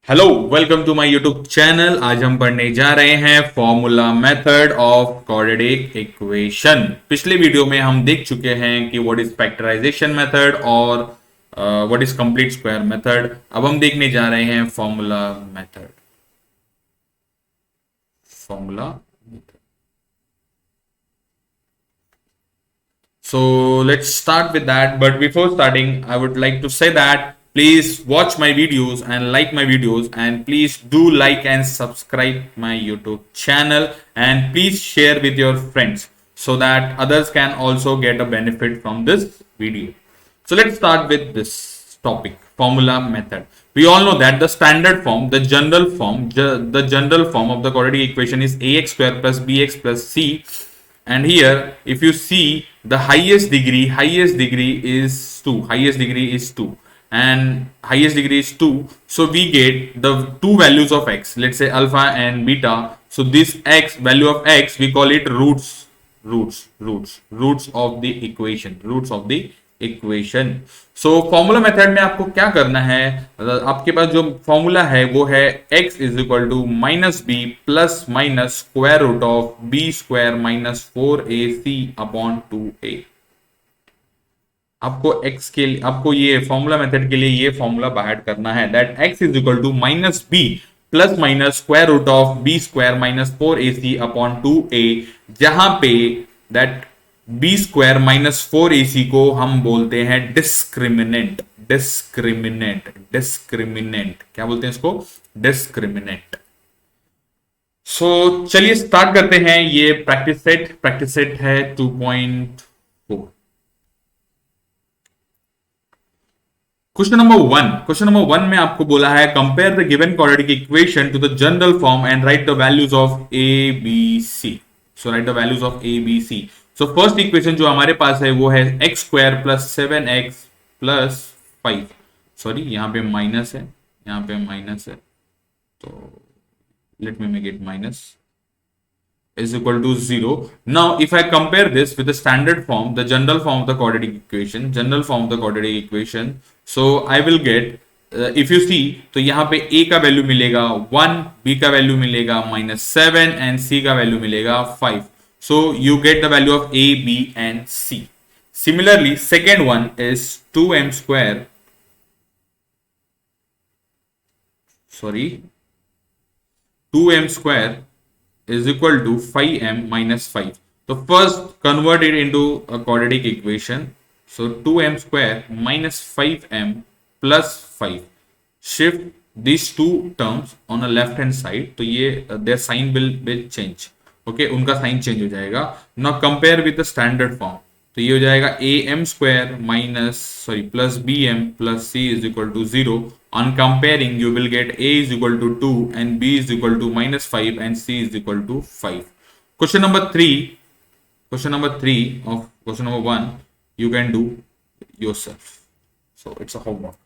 Hello, welcome to my YouTube channel. आज हम पढ़ने जा रहे हैं formula method of quadratic equation. पिछले वीडियो में हम देख चुके हैं कि व्हाट इज फैक्टराइजेशन मेथड और what is complete square method. अब हम देखने जा रहे हैं formula method. Formula So let's start with that. But before starting, I would like to say that please watch my videos and like my videos, and please do like and subscribe my YouTube channel, and please share with your friends so that others can also get a benefit from this video. So let's start with this topic, formula method. We all know that the standard form, the general form of the quadratic equation is ax square plus bx plus c. And here if you see, the highest degree is 2. Highest degree is 2 and highest degree is 2. So we get the two values of x, let's say alpha and beta. So this x, value of x, we call it roots of the equation. So formula method में आपको क्या करना है, आपके पास जो formula है वो है x is equal to minus b plus minus square root of b square minus 4ac upon 2a। आपको ये फॉर्मूला मेथड के लिए ये फॉर्मूला बाहर करना है, that x is equal to minus b plus minus square root of b square minus 4ac upon 2a, जहां पे that B square minus 4ac को हम बोलते हैं डिस्क्रिमिनेंट। क्या बोलते हैं इसको? डिस्क्रिमिनेंट। सो चलिए स्टार्ट करते हैं। ये प्रैक्टिस सेट है 2.4। क्वेश्चन नंबर वन में आपको बोला है compare the given quadratic equation to the general form and write the values of a b c. So write the values of a b c. So first equation जो हमारे पास है वो है x square plus 7x plus 5। Sorry, यहां पे minus है, तो let me make it minus is equal to 0. Now if I compare this with the standard form, the general form of the quadratic equation, so I will get if you see, तो यहाँ पे a का value मिलेगा 1, b का value मिलेगा -7 and c का value मिलेगा 5. So you get the value of a, b and c. Similarly, second one is 2m square, sorry, 2m square is equal to 5m minus 5. So first convert it into a quadratic equation. So 2m square minus 5m plus 5. Shift these two terms on the left hand side. तो ये their sign will change. Okay, उनका sign change हो जाएगा. Now compare with the standard form. तो ये हो जाएगा am square minus plus bm plus c is equal to 0. On comparing, you will get a is equal to 2 and b is equal to -5 and c is equal to 5. Question number 3 of question number 1, you can do yourself. So it's a homework.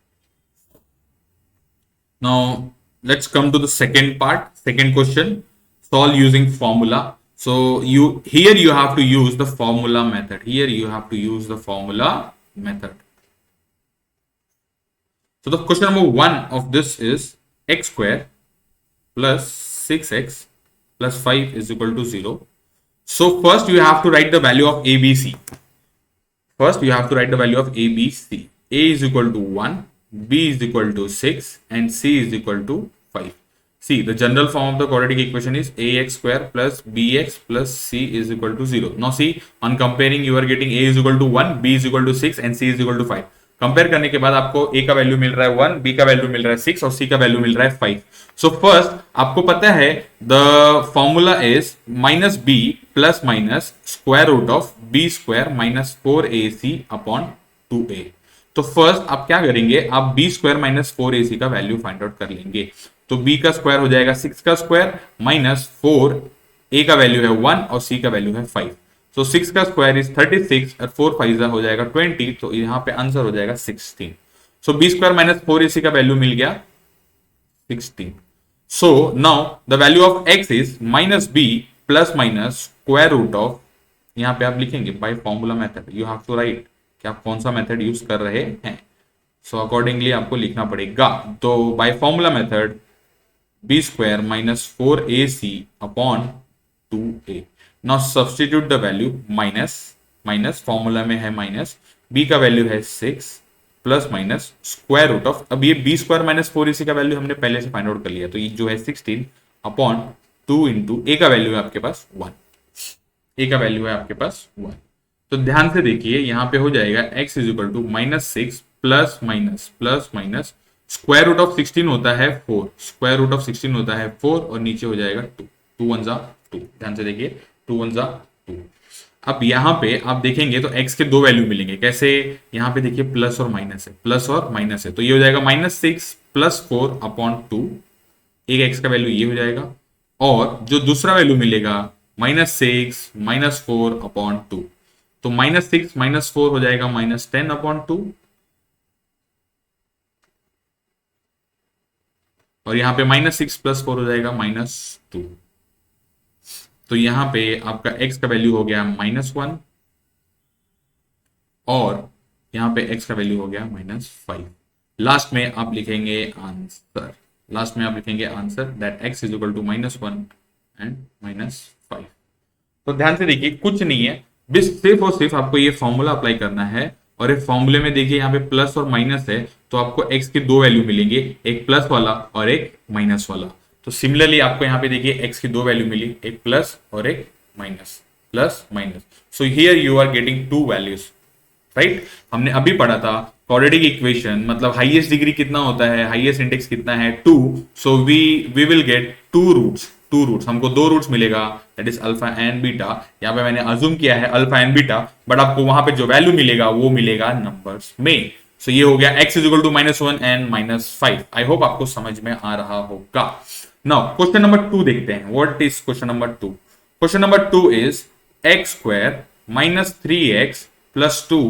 Now let's come to the second part, second question. Solve using formula. So here you have to use the formula method. So the question number 1 of this is x square plus 6x plus 5 is equal to 0. So first you have to write the value of ABC. A is equal to 1, B is equal to 6 and C is equal to 5. See, the general form of the quadratic equation is ax square plus bx plus c is equal to 0. Now see, on comparing you are getting a is equal to 1, b is equal to 6 and c is equal to 5. Compare करने के बाद आपको a का value मिल रहा है 1, b का value मिल रहा है 6 और c का वैल्यू मिल रहा है 5. सो फर्स्ट आपको पता है the formula is minus b plus minus square root of b square minus 4ac upon 2a. तो फर्स्ट आप क्या करेंगे, आप बी स्क्वायर माइनस 4ac का वैल्यू फाइंड आउट कर लेंगे. तो b का स्क्वायर हो जाएगा 6 का स्क्वायर माइनस 4, a का वैल्यू है 1 और c का वैल्यू है 5. So 6 का स्क्वायर इज 36 और 4 5 हो जाएगा 20. तो यहाँ पे आंसर हो जाएगा 16. सो बी स्क्वायर माइनस 4ac का वैल्यू मिल गया 16. So now the value of x is minus b plus minus square root of, यहाँ पे आप लिखेंगे by formula method. You have to write कि आप कौन सा मेथड यूज कर रहे हैं. सो अकॉर्डिंगली आपको लिखना पड़ेगा. तो bye formula method b square minus 4ac upon 2a. Now substitute the value minus formula में है माइनस, b का वैल्यू है 6 plus minus square root of, अब ये b स्क्वायर माइनस 4ac का वैल्यू हमने पहले से फाइंड आउट कर लिया, तो ये जो है 16 अपॉन 2 इंटू a का वैल्यू है आपके पास 1, a का वैल्यू है आपके पास 1। तो ध्यान से देखिए यहां पे हो जाएगा x is equal to -6 plus minus square root of 16 होता है 4, स्क्वायर रूट ऑफ 16 होता है 4 और नीचे हो जाएगा 2, 2 1 जा 2, ध्यान से देखिए 2 1 जा 2। अब यहाँ पे आप देखेंगे तो x के दो वैल्यू मिलेंगे, कैसे, यहाँ पे देखिए प्लस और माइनस है, प्लस और माइनस है, तो ये हो जाएगा -6 प्लस 4 अपॉन 2, एक x का वैल्यू ये हो जाएगा, और जो दूसरा वैल्यू मिलेगा -6 -4 अपॉन 2, तो -6 -4 हो जाएगा -10 अपॉन 2, और यहां पे -6 प्लस 4 हो जाएगा -2, तो यहां पे आपका x का वैल्यू हो गया -1 और यहां पे x का वैल्यू हो गया -5। लास्ट में आप लिखेंगे आंसर, लास्ट में आप लिखेंगे answer that x is equal to -1 and -5। तो ध्यान से देखिए कुछ नहीं है, बस सिर्फ और सिर्फ आपको ये फॉर्मूला अप्लाई करना है, और एक फॉर्मूले में देखिए यहाँ पे प्लस और माइनस है, तो आपको x के दो वैल्यू मिलेंगे, एक प्लस वाला और एक माइनस वाला। तो सिमिलरली आपको यहाँ पे देखिए x की दो वैल्यू मिली, एक प्लस और एक minus, plus minus, so here you are getting two values, right. हमने अभी पढ़ा था क्वाड्रेटिक इक्वेशन मतलब हाईएस्ट डिग्री कितना होता है, हाईएस्ट इंडेक्स कितना है 2, so we will get two roots, हमको दो रूट्स मिलेगा, that is alpha and beta. यहाँ पे मैंने अज्यूम किया है अल्फा एंड बीटा, बट आपको वहां पे जो वैल्यू मिलेगा वो मिलेगा नंबर्स में। सो ये हो गया x is equal to -1 and -5। I hope आपको समझ में आ रहा होगा। नाउ क्वेश्चन नंबर 2 देखते हैं, what is question number 2। Question number 2 is x square -3x plus 2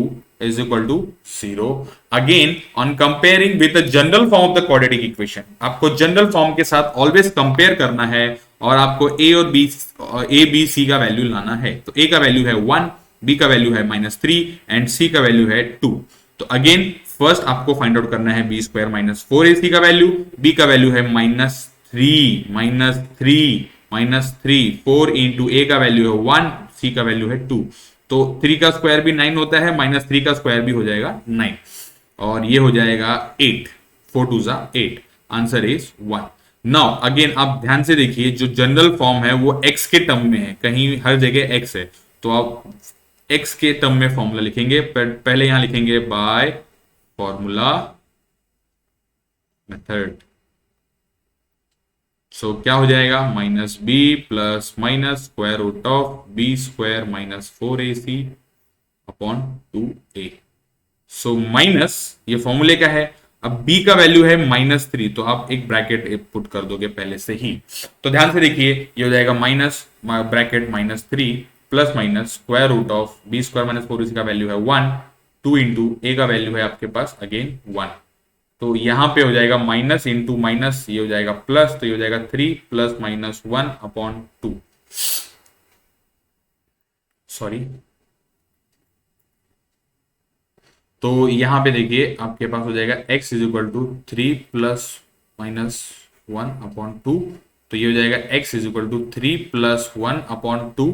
is equal to 0. Again, on comparing with the general form of the quadratic equation, आपको general form के साथ ऑलवेज कंपेयर करना है, और आपको a और b c का value लाना है। तो a का वैल्यू है 1, b का वैल्यू है -3 एंड c का वैल्यू है 2। तो अगेन फर्स्ट आपको फाइंड आउट करना है b स्क्वायर -4ac का वैल्यू, b का वैल्यू है -3, 4 इंटू a का वैल्यू है 1, c का वैल्यू है 2, तो 3 का स्क्वायर भी 9 होता है, -3 का स्क्वायर भी हो जाएगा 9, और ये हो जाएगा 8, 4 2 जा 8, आंसर इज 1। नाउ अगेन आप ध्यान से देखिए जो जनरल फॉर्म है वो x के टर्म में है, कहीं हर जगह x है, तो आप x के टर्म में फॉर्मूला लिखेंगे, पहले यहां लिखेंगे बाय फॉर्मूला मेथड। सो क्या हो जाएगा -b plus minus square root of b square -4ac upon 2a। So minus ये फॉर्मूले का है, अब b का वैल्यू है -3, तो आप एक ब्रैकेट पुट कर दोगे पहले से ही। तो ध्यान से देखिए ये हो जाएगा minus bracket -3 plus minus square root of b square -4ac का वैल्यू है 1, 2 इंटू a का वैल्यू है आपके पास अगेन 1, तो यहां पे हो जाएगा माइनस इंटू माइनस, ये हो जाएगा प्लस, तो ये हो जाएगा 3 प्लस -1 अपॉन 2, सॉरी। तो यहां पे देखिए आपके पास हो जाएगा x is equal to 3 plus -1 upon 2, तो ये हो जाएगा x is equal to 3 plus 1 upon 2,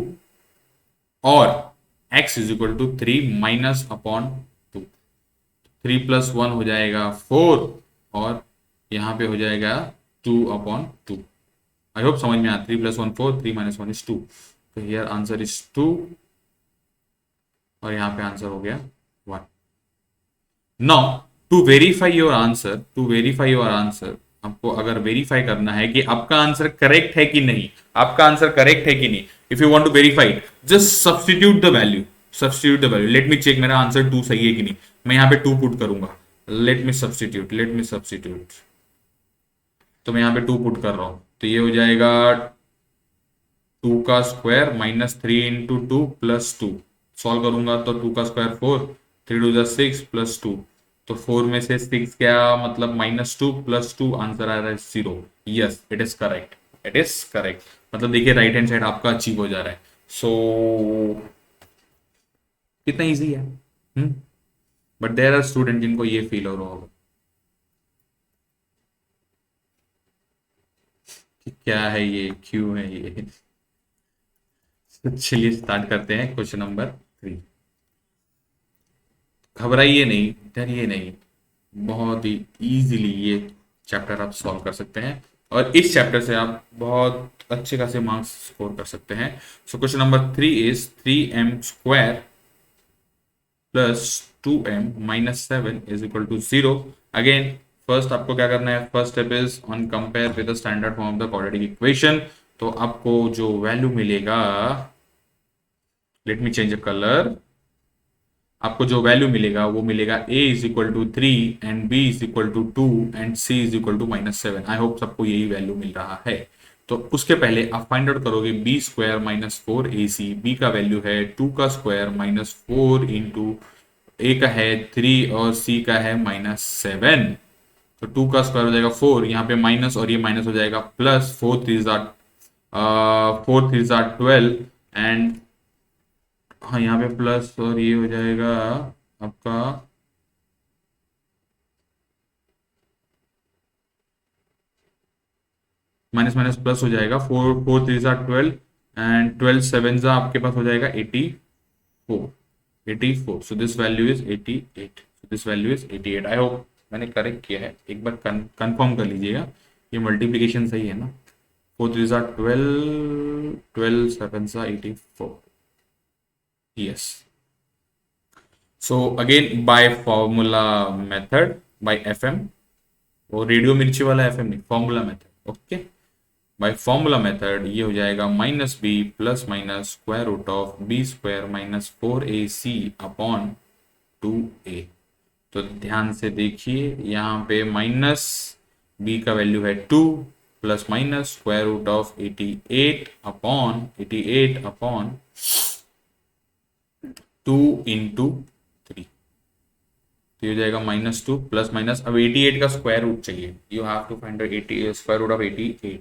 और x is equal to 3 minus upon 3 plus 1 हो जाएगा 4, और यहां पे हो जाएगा 2 अपॉन 2। आई होप समझ में आया, 3 प्लस 1 4, 3 माइनस 1 इज 2, तो हियर आंसर इज 2, और यहां पे आंसर हो गया 1। Now to verify your answer, आपको अगर वेरीफाई करना है कि आपका आंसर करेक्ट है कि नहीं, if you want to verify just substitute the value, let me check मेरा आंसर 2 सही है कि नहीं, मैं यहाँ पे 2 पुट करूंगा, लेट मी सब्स्टिट्यूट, तो मैं यहाँ पे 2 पुट कर रहा हूं, तो ये हो जाएगा 2 का स्क्वायर -3 इंटू 2 प्लस 2, सॉल्व करूंगा तो 2 का स्क्वायर 4, 3 2 6 प्लस 2, तो 4 में से 6 क्या मतलब -2 प्लस 2, आंसर आ रहा है 0। यस इट इज करेक्ट, मतलब देखिए राइट हैंड साइड आपका अचीव हो जा रहा है। सो कितना इजी है, बट देयर आर स्टूडेंट जिनको ये फील हो रहा होगा। कि क्या है ये, क्यों है ये। तो चलिए स्टार्ट करते हैं क्वेश्चन नंबर 3। घबराइए नहीं, डरिए नहीं, बहुत ही इजीली ये चैप्टर आप सॉल्व कर सकते हैं और इस चैप्टर से आप बहुत अच्छे खासे मार्क्स स्कोर कर सकते हैं। So question number 3 is 3m² plus 2m minus 7 is equal to 0। Again first आपको क्या करना है, first step is on compare with the standard form of the quadratic equation. तो आपको जो वैल्यू मिलेगा, let me change the colour, आपको जो वैल्यू मिलेगा वो मिलेगा a is equal to 3 and b is equal to 2 and c is equal to -7। I hope सबको यही वैल्यू मिल रहा है। तो उसके पहले आप फाइंड आउट करोगे b square minus 4ac। b का वैल्यू है 2 का स्क्वायर माइनस 4 इंटू a का है 3 और c का है -7। तो 2 का स्क्वायर हो जाएगा 4, यहाँ पे माइनस और ये माइनस हो जाएगा प्लस, 4 3 एंड हाँ यहाँ पे प्लस और ये हो जाएगा आपका माइनस माइनस प्लस हो जाएगा। 4 4 3 12 एंड 12 7 आपके पास हो जाएगा 84। So this value is 88। So this value is 88। I hope मैंने करेक्ट किया है, एक बार कंफर्म कर लीजिएगा ये मल्टीप्लीकेशन सही है ना। 4 3 12 12 7 84। Yes. So again by formula method, by FM, वो रेडियो मिर्ची वाला FM नहीं, formula method. Okay, by formula method ये हो जाएगा -b plus minus square root of b square minus 4ac upon 2a। तो ध्यान से देखिए यहाँ पे माइनस b का वैल्यू है 2 plus minus square root of 88 upon 2 into 3। तो ये हो जाएगा -2 प्लस माइनस, अब 88 का स्क्वायर रूट चाहिए, you have to find square root of 88।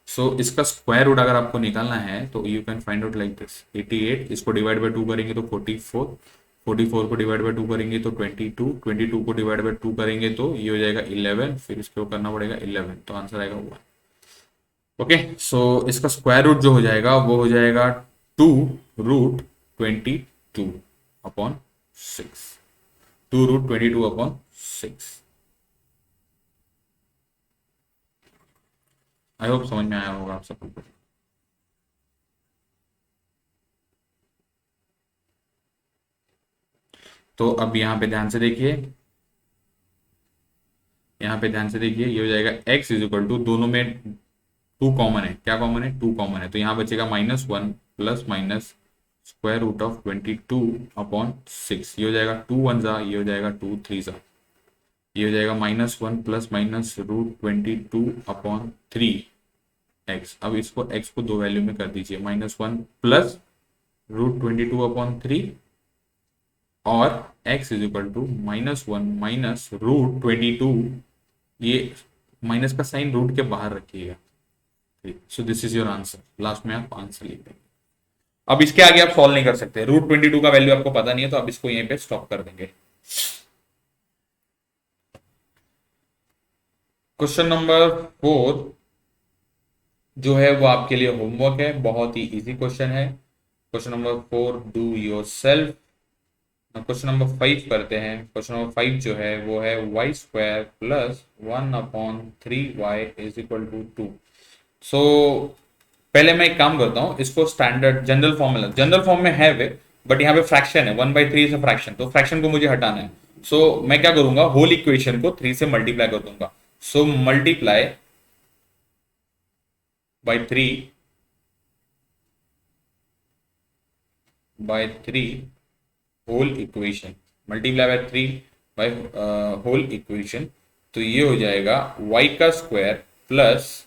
So इसका स्क्वायर रूट अगर आपको निकालना है तो you can find out like this. 88 इसको डिवाइड बाय 2 करेंगे तो 44, 44 को डिवाइड बाय 2 करेंगे तो 22, 22 को डिवाइड बाय 2 करेंगे तो ये हो जाएगा 11, फिर इसको करना पड़ेगा 11, तो आंसर आएगा 1। ओके, सो इसका स्क्वायर रूट जो हो जाएगा वो हो जाएगा 2√22 अपॉन 6। 2√22 अपॉन 6। आई होप समझ में आया होगा आप सबको। तो अब यहाँ पे ध्यान से देखिए, यहाँ पे ध्यान से देखिए, ये हो जाएगा x इज इक्वल टू, दोनों में 2 कॉमन है, क्या कॉमन है, 2 कॉमन है, तो यहाँ बचेगा -1 plus minus square root of 22 upon 6। ये हो जाएगा 2 1 जा, ये हो जाएगा 2 3 जा, ये हो जाएगा -1 प्लस माइनस √22 अपॉन 3x। अब इसको x को 2 वैल्यू में कर दीजिए, -1 प्लस √22 अपॉन 3 और x is equal to -1 minus √22, ये माइनस का साइन रूट के बाहर रखिएगा। So this is your answer. Last में आप आंसर लिख देंगे। अब इसके आगे आप सॉल्व नहीं कर सकते, √22 का वैल्यू आपको पता नहीं है, तो आप इसको यहीं पे स्टॉप कर देंगे। क्वेश्चन नंबर 4 जो है वो आपके लिए होमवर्क है, बहुत ही इजी क्वेश्चन है। Question number 4 do your self. Question number 5 करते हैं। क्वेश्चन नंबर 5 जो है वो है y square plus 1 upon 3y is equal to 2। So पहले मैं एक काम करता हूँ, इसको स्टैंडर्ड जनरल फॉर्म में है वे, बट यहाँ पे फ्रैक्शन है, 1/3 से फ्रैक्शन, तो फ्रैक्शन को मुझे हटाना है। सो मैं क्या करूंगा, होल इक्वेशन को 3 से मल्टीप्लाई कर दूंगा। So multiply by 3 whole equation, multiply by 3 by whole equation. तो ये हो जाएगा y का स्क्वायर प्लस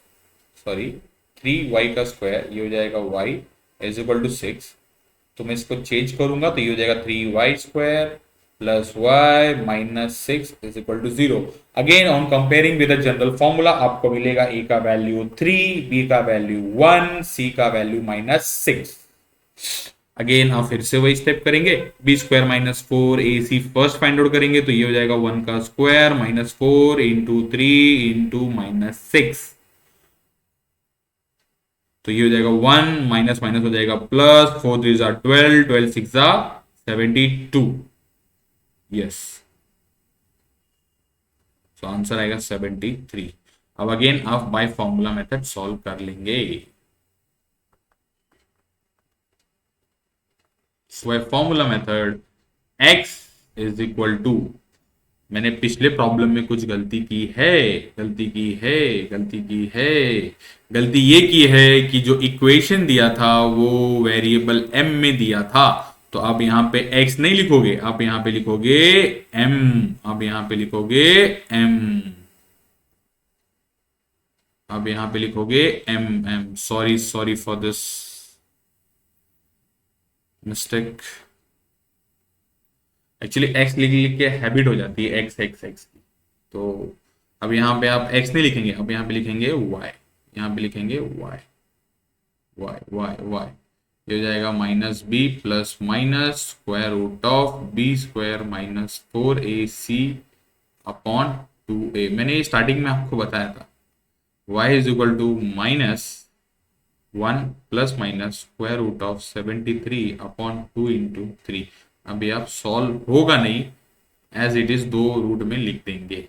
3y का स्क्वायर, ये हो जाएगा y इज इक्वल टू 6। तो मैं इसको चेंज करूंगा तो ये हो जाएगा 3y square plus y minus 6 is equal to 0। Again on comparing with the general formula आपको मिलेगा a का वैल्यू 3, b का वैल्यू 1, c का वैल्यू -6। अगेन हम फिर से वही स्टेप करेंगे, b square minus 4ac first find out करेंगे तो ये हो जाएगा 1 का स्क्वायर -4 इंटू 3 इंटू -6। तो ये हो जाएगा 1 माइनस माइनस हो जाएगा प्लस, 4 3 जा 12, 12 6 जा 72। यस, तो आंसर आएगा 73। अब अगेन आप बाय फॉर्मूला मेथड सॉल्व कर लेंगे। So by formula method x is equal to, मैंने पिछले प्रॉब्लम में कुछ गलती की है, गलती ये की है कि जो इक्वेशन दिया था वो वेरिएबल m में दिया था। तो आप यहां पे x नहीं लिखोगे, आप यहां पे लिखोगे m, आप यहां पे लिखोगे m, आप यहां पे लिखोगे m। Sorry sorry for this mistake. Actually x लिख लिख के हैबिट हो जाती है x x x की। तो अब यहाँ पे आप x नहीं लिखेंगे, अब यहाँ पे लिखेंगे y, यहाँ पे लिखेंगे y y y y। ये हो जाएगा minus b plus minus square root of b square minus 4ac upon 2a। मैंने स्टार्टिंग में आपको बताया था y is equal to minus 1 plus minus square root of 73 upon 2 into 3। अभी आप सॉल्व होगा नहीं, एज इट इज दो रूट में लिख देंगे,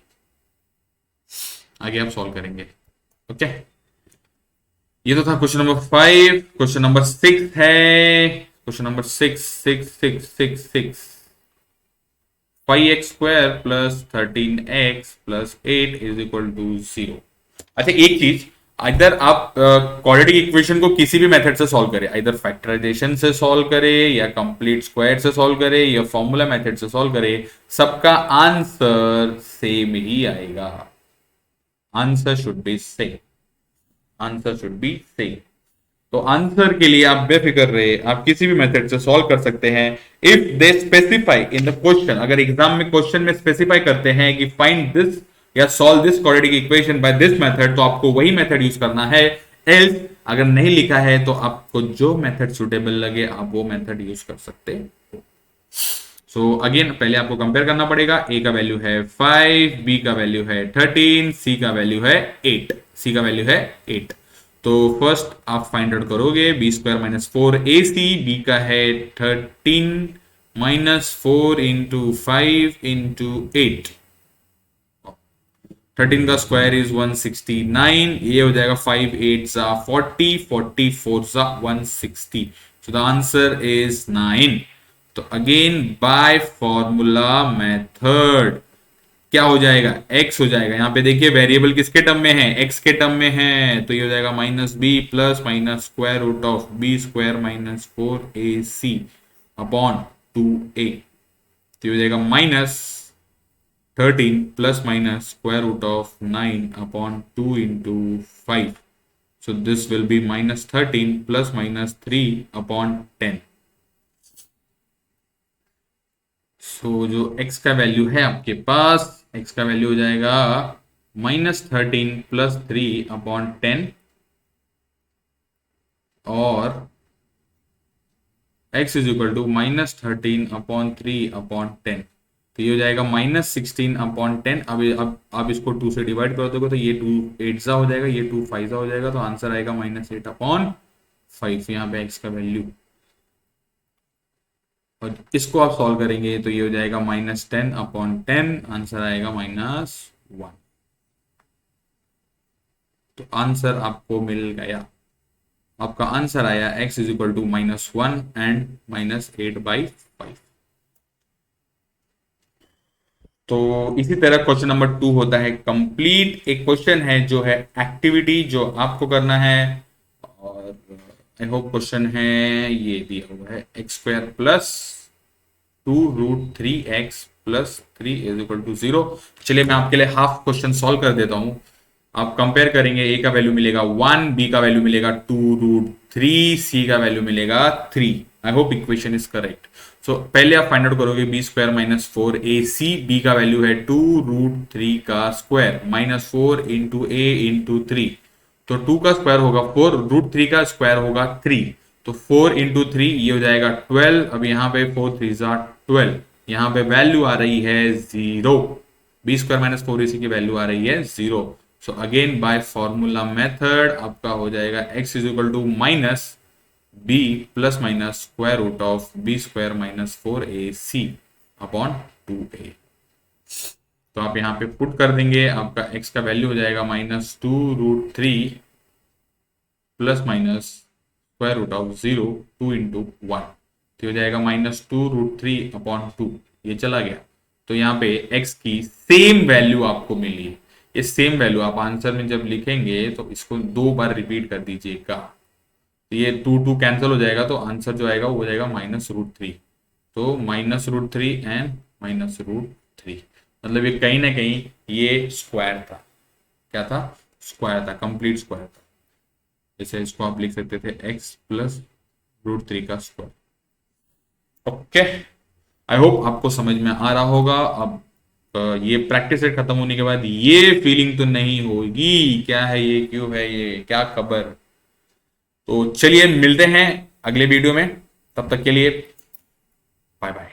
आगे आप सॉल्व करेंगे। ओके, ये तो था क्वेश्चन नंबर 5। क्वेश्चन नंबर 6 है, question number 6 5x square plus 13x plus 8 is equal to 0। अच्छा, एक चीज, इधर आप क्वाड्रेटिक इक्वेशन को किसी भी मेथड से सॉल्व करें, इधर फैक्टराइजेशन से सॉल्व करें या कंप्लीट स्क्वायर से सॉल्व करें या फॉर्मूला मेथड से सॉल्व करें, सबका आंसर सेम ही आएगा। Answer should be same, answer should be same. तो आंसर के लिए आप बेफिक्र रहे, आप किसी भी मेथड से सॉल्व कर सकते हैं। If they specify in the question, अगर एग्जाम में क्वेश्चन में स्पेसिफाई करते हैं कि फाइंड दिस या solve this quadratic equation by this method, तो आपको वही मेथड यूज करना है। एल्स अगर नहीं लिखा है तो आपको जो मेथड सुटेबल लगे आप वो मेथड यूज कर सकते हो। सो अगेन पहले आपको कंपेयर करना पड़ेगा। ए का वैल्यू है 5, बी का वैल्यू है 13, सी का वैल्यू है 8, सी का वैल्यू है 8। तो फर्स्ट आप फाइंड आउट करोगे B square minus 4ac, B का है 13 माइनस 4 इंटू 5 इंटू 8। 13 का स्क्वायर इज 169, ये हो जाएगा 5 8 जा 40, 44 जा 160। So the answer is 9। तो अगेन बाय फॉर्मूला मेथड क्या हो जाएगा, x हो जाएगा। यहां पे देखिए वेरिएबल किसके टर्म में है, x के टर्म में है, तो ये हो जाएगा minus b plus minus square root of b square minus 4ac upon 2a। तो ये हो जाएगा minus 13 plus minus square root of 9 upon 2 into 5। So this will be minus 13 plus minus 3 upon 10। So जो x का value है आपके पास, x का value हो जाएगा माइनस 13 प्लस 3 अपॉन 10 और x is equal to minus 13 upon 3 upon 10। तो ये हो जाएगा माइनस 16 अपॉन 10। अब आप इसको 2 से डिवाइड कर दोगे तो ये 2 8 सा हो जाएगा, ये 2 5 सा हो जाएगा, तो आंसर आएगा माइनस 8 अपॉन 5। यहाँ पे x का वैल्यू, और इसको आप सॉल्व करेंगे तो ये हो जाएगा माइनस 10 अपॉन 10, आंसर आएगा माइनस 1। तो आंसर आपको मिल गया, आपका आंसर आया x is equal to minus 1 and minus 8/5। तो इसी तरह क्वेश्चन नंबर 2 होता है कंप्लीट। एक क्वेश्चन है जो है एक्टिविटी, जो आपको करना है, और आई होप क्वेश्चन है ये दिया हुआ है x square plus 2 root 3x plus 3 is equal to 0। चलिए मैं आपके लिए हाफ क्वेश्चन सॉल्व कर देता हूं। आप कंपेयर करेंगे, ए का वैल्यू मिलेगा 1, बी का वैल्यू मिलेगा 2 रूट 3, सी का वैल्यू मिलेगा 3। I hope equation is correct. So पहले आप फाइंड आउट करोगे B square minus 4ac, B का वैल्यू है 2 रूट 3 का square minus 4 into A into 3। तो 2 का स्क्वायर होगा 4, रूट 3 का स्क्वायर होगा 3, तो 4 इंटू 3 ये हो जाएगा 12। अब यहाँ पे 4 3 12, यहाँ पे वैल्यू आ रही है 0, बी स्क्वायर माइनस 4ac की वैल्यू आ रही है 0। So again by formula method आपका हो जाएगा x is equal to minus b plus minus square root of b square minus 4ac upon 2a। तो आप यहाँ पे पुट कर देंगे, आपका x का वैल्यू हो जाएगा -2√3 plus minus square root of 0 2 into 1, तो हो जाएगा -2√3 अपॉन 2, ये चला गया। तो यहाँ पे x की सेम वैल्यू आपको मिली है। ये सेम वैल्यू आप आंसर में जब लिखेंगे तो इसको 2 बार रिपीट कर दीजिएगा, तो ये 2 कैंसिल हो जाएगा, तो आंसर जो आएगा वो हो जाएगा -√3। तो -√3 एंड -√3, मतलब ये कहीं ना कहीं ये स्क्वायर था। क्या था? स्क्वायर था, कंप्लीट स्क्वायर था। जैसे इसको आप लिख सकते थे x प्लस √3 का स्क्वायर। ओके, आई होप आपको समझ में आ रहा होगा। अब ये प्रैक्टिस सेट खत्म होने के बाद ये फीलिंग तो नहीं होगी क्या है ये, क्यों है ये, क्या खबर। तो चलिए मिलते हैं अगले वीडियो में, तब तक के लिए बाय बाय।